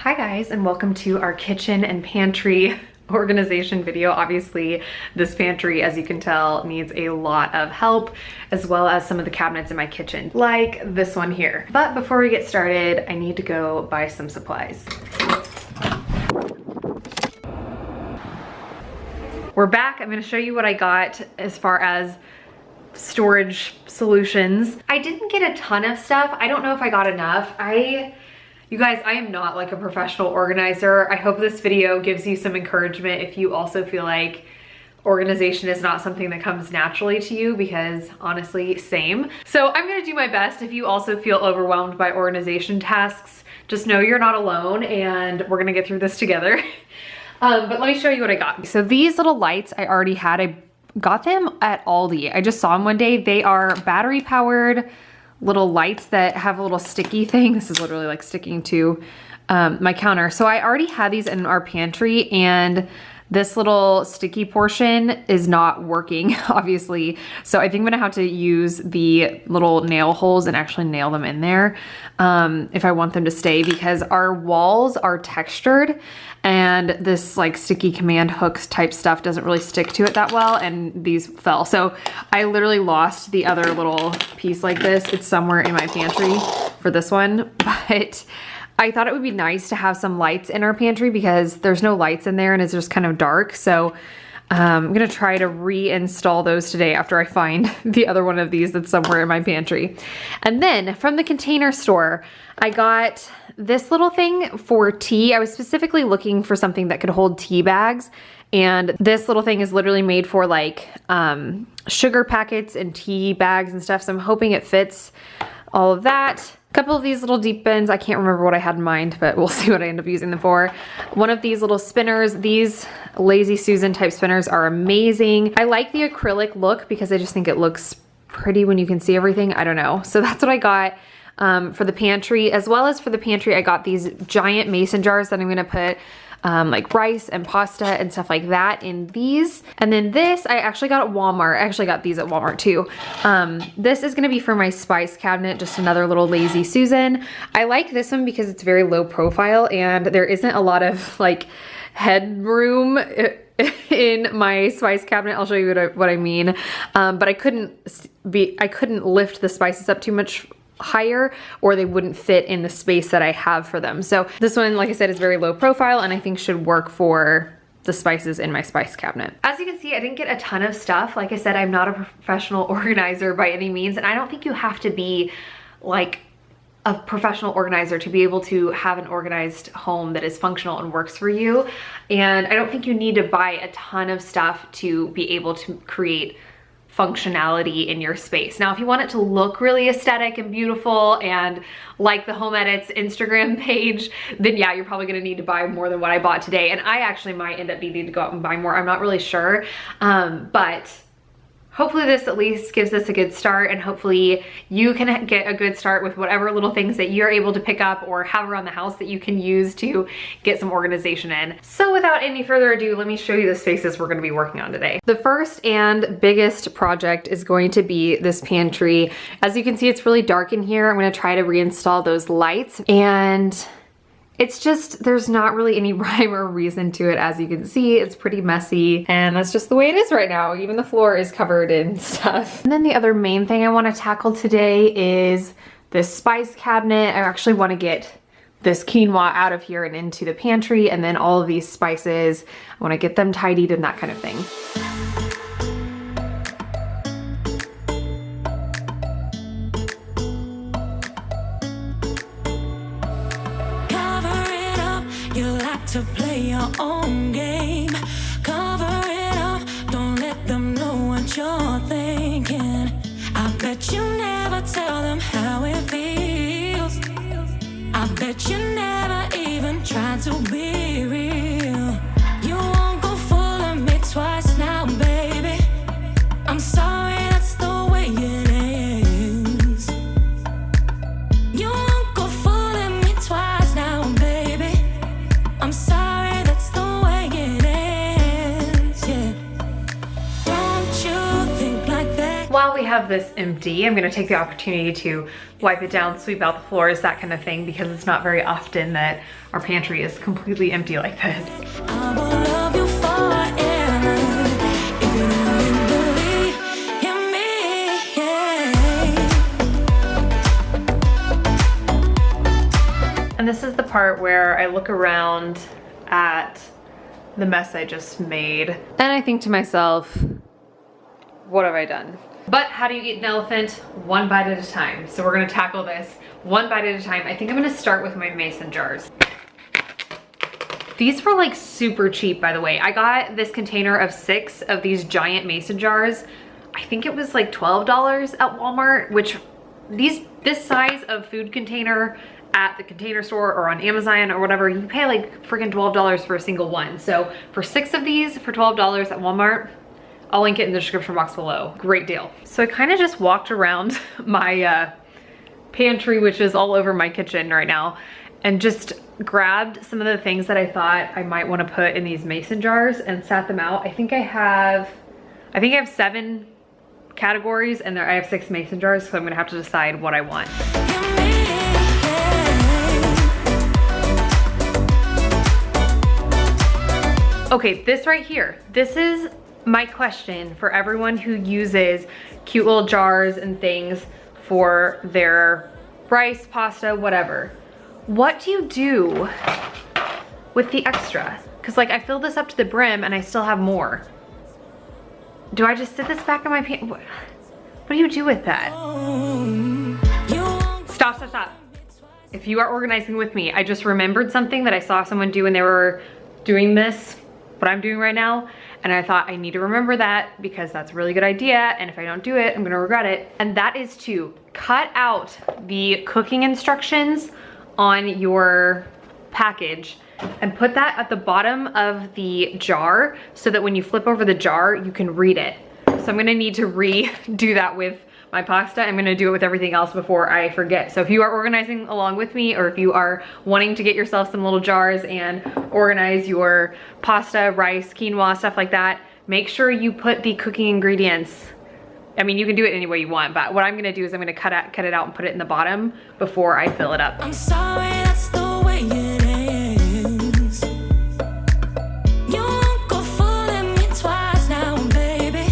Hi guys, and welcome to our kitchen and pantry organization video. Obviously, this pantry, as you can tell, needs a lot of help, as well as some of the cabinets in my kitchen, like this one here. But before we get started, I need to go buy some supplies. We're back. I'm gonna show you what I got as far as storage solutions. I didn't get a ton of stuff. I don't know if I got enough. You guys, I am not like a professional organizer. I hope this video gives you some encouragement if you also feel like organization is not something that comes naturally to you, because honestly, same. So I'm gonna do my best. If you also feel overwhelmed by organization tasks, just know you're not alone and we're gonna get through this together. But let me show you what I got. So these little lights I already had. I got them at Aldi. I just saw them one day. They are battery powered little lights that have a little sticky thing. This is literally like sticking to my counter. So I already had these in our pantry, and this little sticky portion is not working, obviously. So I think I'm gonna have to use the little nail holes and actually nail them in there if I want them to stay, because our walls are textured and this like sticky command hooks type stuff doesn't really stick to it that well, and these fell. So I literally lost the other little piece like this. It's somewhere in my pantry for this one, but I thought it would be nice to have some lights in our pantry because there's no lights in there and it's just kind of dark. So I'm gonna try to reinstall those today after I find the other one of these that's somewhere in my pantry. And then from the Container Store, I got this little thing for tea. I was specifically looking for something that could hold tea bags. And this little thing is literally made for like sugar packets and tea bags and stuff. So I'm hoping it fits all of that. A couple of these little deep bins. I can't remember what I had in mind, but we'll see what I end up using them for. One of these little spinners. These Lazy Susan type spinners are amazing. I like the acrylic look because I just think it looks pretty when you can see everything. I don't know. So that's what I got for the pantry. As well as for the pantry, I got these giant mason jars that I'm gonna put like rice and pasta and stuff like that in these. And then this, I actually got at Walmart. I actually got these at Walmart too. This is gonna be for my spice cabinet, just another little Lazy Susan. I like this one because it's very low profile and there isn't a lot of like headroom in my spice cabinet. I'll show you what I mean. But I couldn't lift the spices up too much higher, or they wouldn't fit in the space that I have for them. So this one, like I said, is very low profile and I think should work for the spices in my spice cabinet. As you can see, I didn't get a ton of stuff. Like I said, I'm not a professional organizer by any means, and I don't think you have to be like a professional organizer to be able to have an organized home that is functional and works for you. And I don't think you need to buy a ton of stuff to be able to create functionality in your space. Now, if you want it to look really aesthetic and beautiful and like the Home Edits Instagram page, then yeah, you're probably gonna need to buy more than what I bought today. And I actually might end up needing to go out and buy more. I'm not really sure, but hopefully this at least gives us a good start, and hopefully you can get a good start with whatever little things that you're able to pick up or have around the house that you can use to get some organization in. So without any further ado, let me show you the spaces we're gonna be working on today. The first and biggest project is going to be this pantry. As you can see, it's really dark in here. I'm gonna try to reinstall those lights, and it's just, there's not really any rhyme or reason to it. As you can see, it's pretty messy, and that's just the way it is right now. Even the floor is covered in stuff. And then the other main thing I want to tackle today is this spice cabinet. I actually want to get this quinoa out of here and into the pantry, and then all of these spices, I want to get them tidied and that kind of thing. To play your own game, cover it up, don't let them know what you're thinking. I bet you never tell them how it feels. I bet you never even try to be real. You won't go fooling me twice now, baby. I'm sorry, that's the way it is. You won't go fooling me twice now, baby. I'm sorry, that's the way it is, yeah. Don't you think like that? While we have this empty, I'm gonna take the opportunity to wipe it down, sweep out the floors, that kind of thing, because it's not very often that our pantry is completely empty like this. I will love you forever if you only believe in me, yeah. And this is the part where I look around at the mess I just made, and I think to myself, what have I done? But how do you eat an elephant? One bite at a time. So we're gonna tackle this one bite at a time. I think I'm gonna start with my mason jars. These were like super cheap, by the way. I got this container of 6 of these giant mason jars. I think it was like $12 at Walmart, which this size of food container at the Container Store or on Amazon or whatever, you pay like freaking $12 for a single one. So for 6 of these for $12 at Walmart, I'll link it in the description box below. Great deal. So I kind of just walked around my pantry, which is all over my kitchen right now, and just grabbed some of the things that I thought I might want to put in these mason jars and sat them out. I think I have 7 categories, and I have 6 mason jars, so I'm gonna have to decide what I want. Okay, this right here, this is my question for everyone who uses cute little jars and things for their rice, pasta, whatever. What do you do with the extra? Because like I filled this up to the brim and I still have more. Do I just sit this back in my pantry? What do you do with that? Stop, stop, stop. If you are organizing with me, I just remembered something that I saw someone do when they were doing this, what I'm doing right now, and I thought I need to remember that because that's a really good idea, and if I don't do it, I'm gonna regret it. And that is to cut out the cooking instructions on your package and put that at the bottom of the jar so that when you flip over the jar, you can read it. So I'm gonna need to redo that with my pasta. I'm gonna do it with everything else before I forget. So if you are organizing along with me, or if you are wanting to get yourself some little jars and organize your pasta, rice, quinoa, stuff like that, make sure you put the cooking ingredients. I mean, you can do it any way you want, but what I'm gonna do is I'm gonna cut it out and put it in the bottom before I fill it up. I'm sorry, that's the way it is. You won't go fooling me twice now, baby.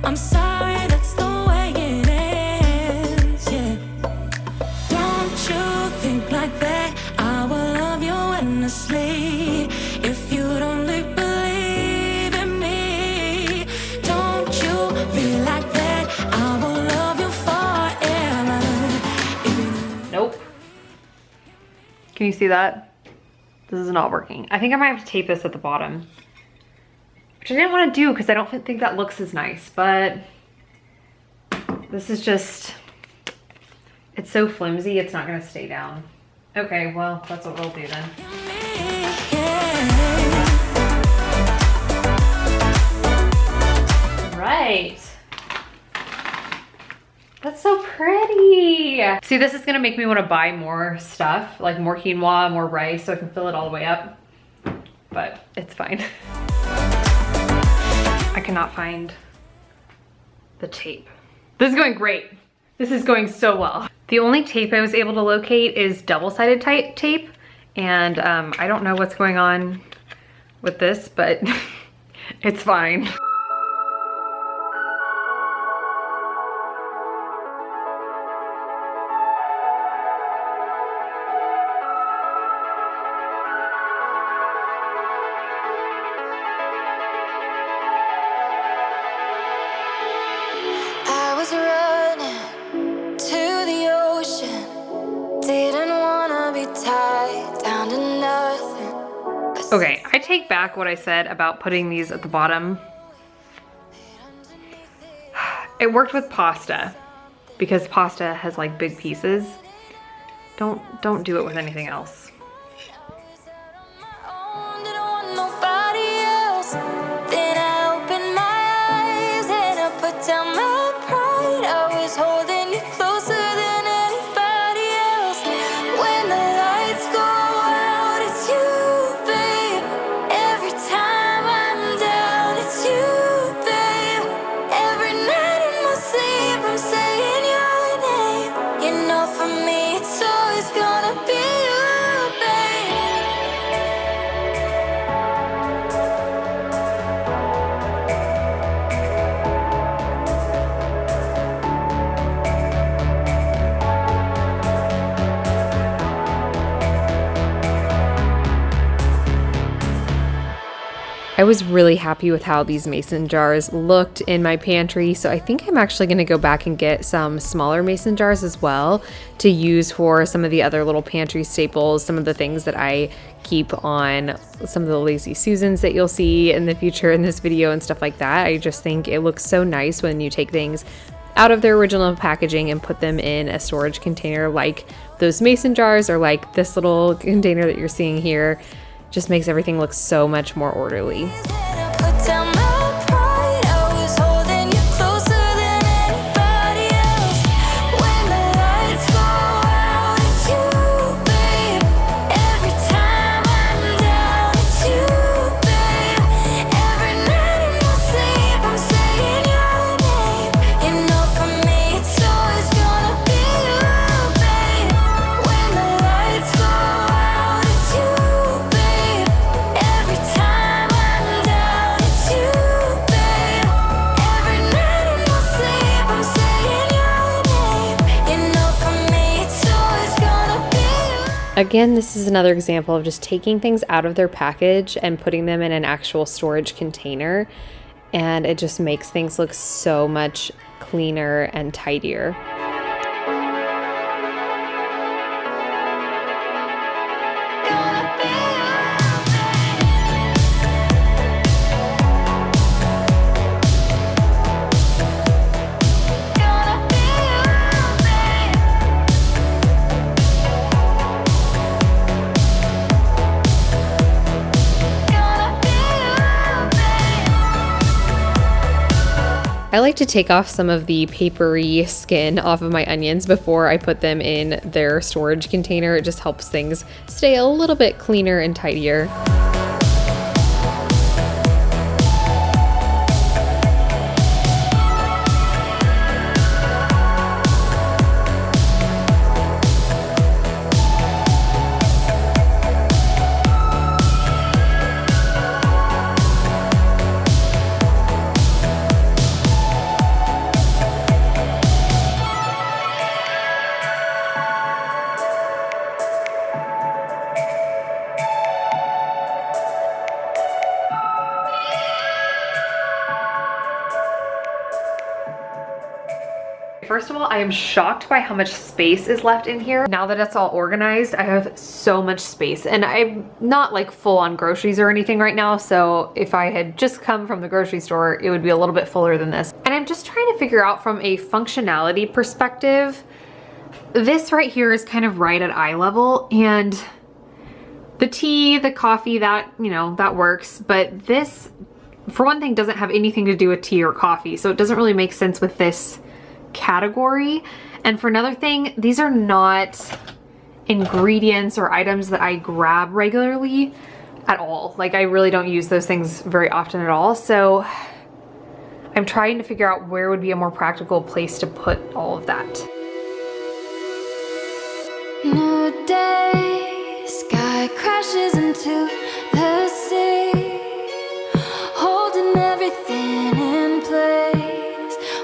I'm sorry, that's the way it is, yeah. Don't you think like that? I will love you endlessly if you'd only believe in me. Don't you be like that? I will love you forever. Nope. Can you see that? This is not working. I think I might have to tape this at the bottom, which I didn't want to do because I don't think that looks as nice, but this is just, it's so flimsy, it's not gonna stay down. Okay, well, that's what we'll do then. Right. That's so pretty. See, this is gonna make me wanna buy more stuff, like more quinoa, more rice, so I can fill it all the way up, but it's fine. I cannot find the tape. This is going great. This is going so well. The only tape I was able to locate is double-sided tape, and I don't know what's going on with this, but it's fine. I was running to the ocean, didn't wanna be tied down to nothing. Okay, I take back what I said about putting these at the bottom. It worked with pasta because pasta has like big pieces. Don't do it with anything else. Every night in my sleep I was really happy with how these mason jars looked in my pantry, so I think I'm actually going to go back and get some smaller mason jars as well to use for some of the other little pantry staples, some of the things that I keep on some of the Lazy Susans that you'll see in the future in this video and stuff like that. I just think it looks so nice when you take things out of their original packaging and put them in a storage container like those mason jars or like this little container that you're seeing here. Just makes everything look so much more orderly. Again, this is another example of just taking things out of their package and putting them in an actual storage container, and it just makes things look so much cleaner and tidier. I like to take off some of the papery skin off of my onions before I put them in their storage container. It just helps things stay a little bit cleaner and tidier. First of all, I am shocked by how much space is left in here. Now that it's all organized, I have so much space, and I'm not like full on groceries or anything right now. So if I had just come from the grocery store, it would be a little bit fuller than this. And I'm just trying to figure out from a functionality perspective, this right here is kind of right at eye level, and the tea, the coffee, that, you know, that works. But this, for one thing, doesn't have anything to do with tea or coffee. So it doesn't really make sense with this category. And for another thing, these are not ingredients or items that I grab regularly at all. Like, I really don't use those things very often at all. So I'm trying to figure out where would be a more practical place to put all of that. New day, sky crashes into the sea, holding everything in place.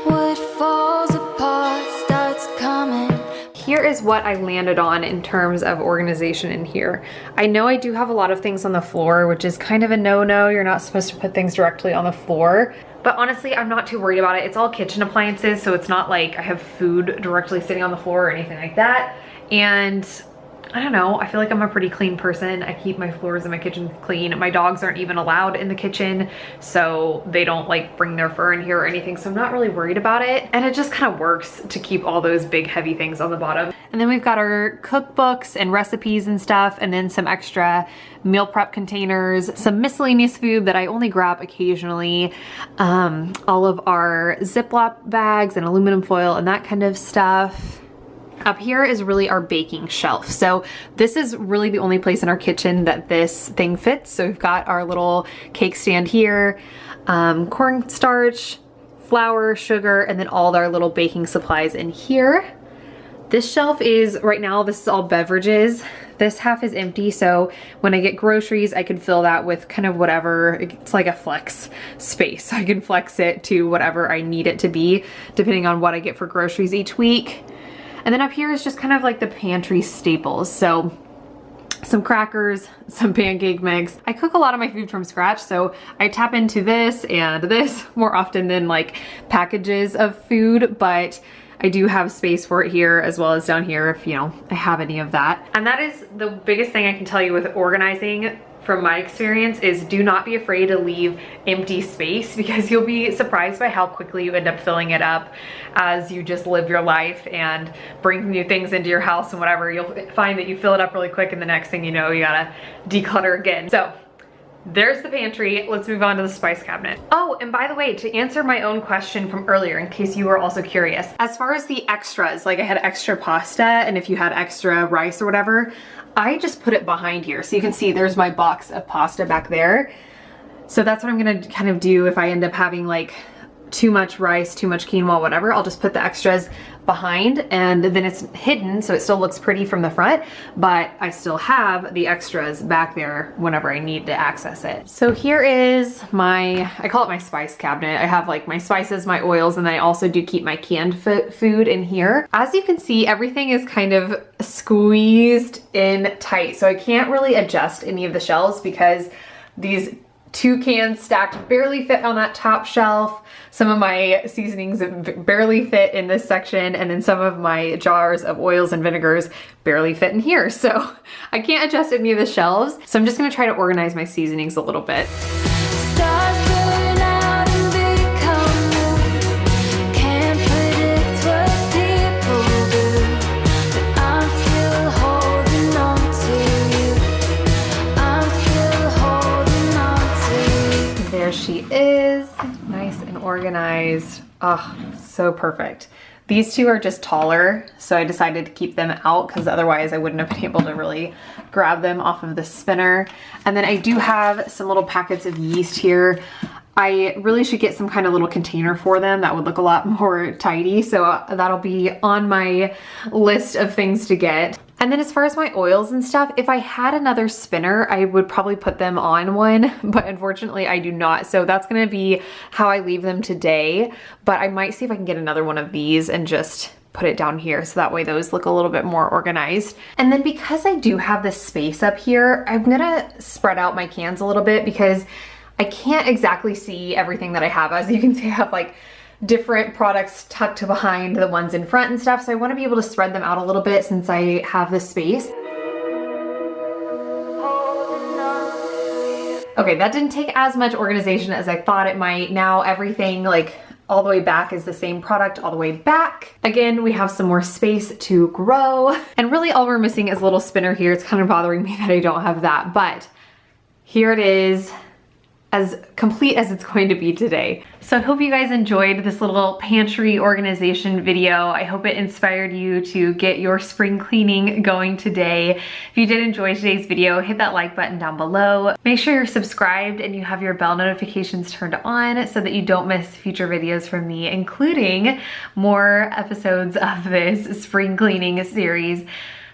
What falls apart starts coming. Here is what I landed on in terms of organization in here. I know I do have a lot of things on the floor, which is kind of a no-no. You're not supposed to put things directly on the floor. But honestly, I'm not too worried about it. It's all kitchen appliances, so it's not like I have food directly sitting on the floor or anything like that. And I don't know, I feel like I'm a pretty clean person. I keep my floors in my kitchen clean. My dogs aren't even allowed in the kitchen, so they don't like bring their fur in here or anything, so I'm not really worried about it. And it just kind of works to keep all those big heavy things on the bottom. And then we've got our cookbooks and recipes and stuff, and then some extra meal prep containers, some miscellaneous food that I only grab occasionally, all of our Ziploc bags and aluminum foil and that kind of stuff. Up here is really our baking shelf. So this is really the only place in our kitchen that this thing fits. So we've got our little cake stand here, cornstarch, flour, sugar, and then all our little baking supplies in here. This shelf is, right now, this is all beverages. This half is empty, so when I get groceries, I can fill that with kind of whatever. It's like a flex space. I can flex it to whatever I need it to be, depending on what I get for groceries each week. And then up here is just kind of like the pantry staples. So some crackers, some pancake mix. I cook a lot of my food from scratch, so I tap into this and this more often than like packages of food, but I do have space for it here as well as down here if, you know, I have any of that. And that is the biggest thing I can tell you with organizing from my experience is do not be afraid to leave empty space, because you'll be surprised by how quickly you end up filling it up as you just live your life and bring new things into your house and whatever. You'll find that you fill it up really quick and the next thing you know, you gotta declutter again. So there's the pantry. Let's move on to the spice cabinet. Oh, and by the way, to answer my own question from earlier, in case you were also curious, as far as the extras, like I had extra pasta, and if you had extra rice or whatever, I just put it behind here. So you can see there's my box of pasta back there. So that's what I'm gonna kind of do if I end up having like too much rice, too much quinoa, whatever. I'll just put the extras behind and then it's hidden so it still looks pretty from the front, but I still have the extras back there whenever I need to access it. So here is my, I call it my spice cabinet. I have like my spices, my oils, and then I also do keep my canned food in here. As you can see, everything is kind of squeezed in tight, so I can't really adjust any of the shelves because these 2 cans stacked barely fit on that top shelf. Some of my seasonings barely fit in this section, and then some of my jars of oils and vinegars barely fit in here. So I can't adjust any of the shelves. So I'm just gonna try to organize my seasonings a little bit. There she is, nice and organized. Oh, so perfect. These two are just taller, so I decided to keep them out because otherwise I wouldn't have been able to really grab them off of the spinner. And then I do have some little packets of yeast here. I really should get some kind of little container for them that would look a lot more tidy, so that'll be on my list of things to get. And then as far as my oils and stuff, if I had another spinner, I would probably put them on one, but unfortunately I do not. So that's gonna be how I leave them today, but I might see if I can get another one of these and just put it down here so that way those look a little bit more organized. And then because I do have this space up here, I'm gonna spread out my cans a little bit because I can't exactly see everything that I have. As you can see, I have like different products tucked behind the ones in front and stuff. So I want to be able to spread them out a little bit since I have this space. Okay, that didn't take as much organization as I thought it might. Now everything like all the way back is the same product all the way back. Again, we have some more space to grow. And really all we're missing is a little spinner here. It's kind of bothering me that I don't have that, but here it is, as complete as it's going to be today. So I hope you guys enjoyed this little pantry organization video. I hope it inspired you to get your spring cleaning going today. If you did enjoy today's video, hit that like button down below. Make sure you're subscribed and you have your bell notifications turned on so that you don't miss future videos from me, including more episodes of this spring cleaning series.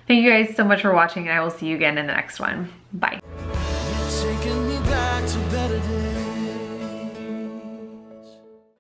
Thank you guys so much for watching, and I will see you again in the next one. Bye.